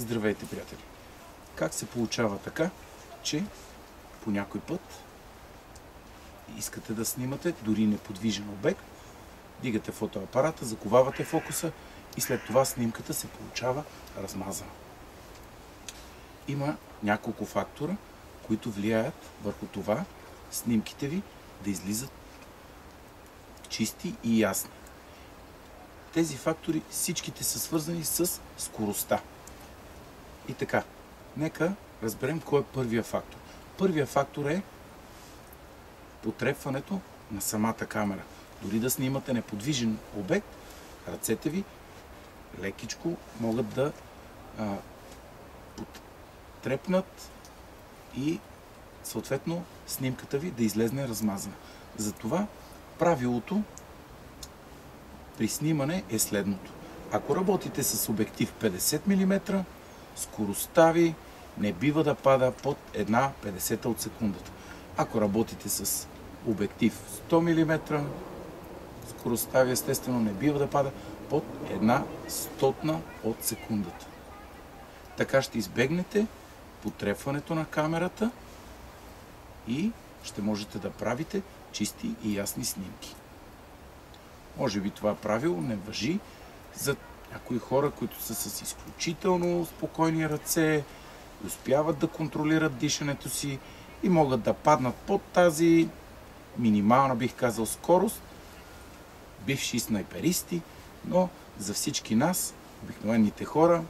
Здравейте, приятели! Как се получава така, че по някой път искате да снимате дори неподвижен обект, дигате фотоапарата, заковавате фокуса и след това снимката се получава размазана? Има няколко фактора, които влияят върху това снимките ви да излизат чисти и ясни. Тези фактори всичките са свързани с скоростта. И така, нека разберем кой е първия фактор. Първият фактор е потрепването на самата камера. Дори да снимате неподвижен обект, ръцете ви лекичко могат да потрепнат и съответно снимката ви да излезне размазана. Затова правилото при снимане е следното. Ако работите с обектив 50 мм, скоростта ви не бива да пада под 1/50 от секундата. Ако работите с обектив 100 мм, скоростта ви естествено не бива да пада под 1/100 от секундата. Така ще избегнете потрепването на камерата и ще можете да правите чисти и ясни снимки. Може би това правило не важи за някои хора, които са с изключително спокойни ръце, успяват да контролират дишането си и могат да паднат под тази минимална, бих казал, скорост, бивши снайперисти, но за всички нас, обикновените хора,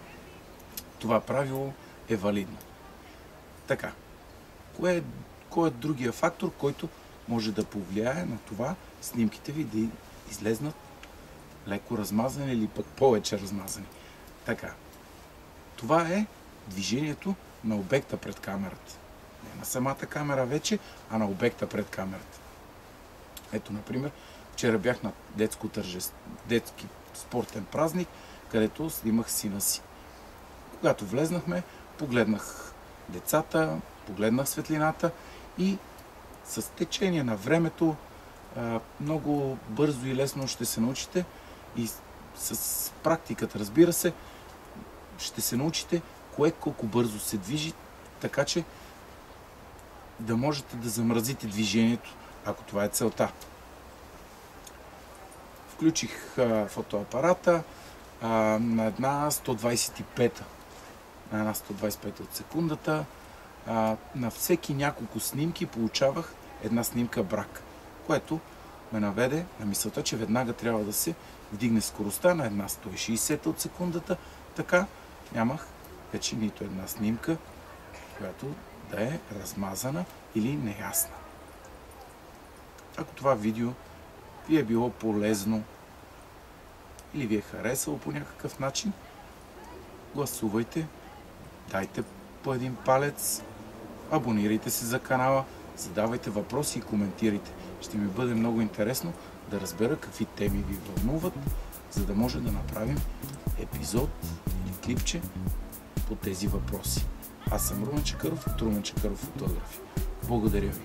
това правило е валидно. Така, кой е другия фактор, който може да повлияе на това снимките ви да излезнат леко размазани или пък повече размазани? Така, това е движението на обекта пред камерата. Не на самата камера вече, а на обекта пред камерата. Ето, например, вчера бях на детски спортен празник, където снимах сина си. Когато влезнахме, погледнах децата, погледнах светлината и с течение на времето много бързо и лесно ще се научите и с практиката, разбира се, ще се научите кое колко бързо се движи, така че да можете да замразите движението, ако това е целта. Включих фотоапарата на една 125 от секундата. На всеки няколко снимки получавах една снимка брак, което ме наведе на мисълта, че веднага трябва да се вдигне скоростта на една 160 от секундата. Така нямах вече нито една снимка, която да е размазана или неясна. Ако това видео ви е било полезно или ви е харесало по някакъв начин, гласувайте, дайте по един палец, абонирайте се за канала, задавайте въпроси и коментирайте. Ще ми бъде много интересно да разбера какви теми ви вълнуват, за да може да направим епизод или клипче по тези въпроси. Аз съм Румен Чакъров от Румен Чакъров фотографи. Благодаря ви!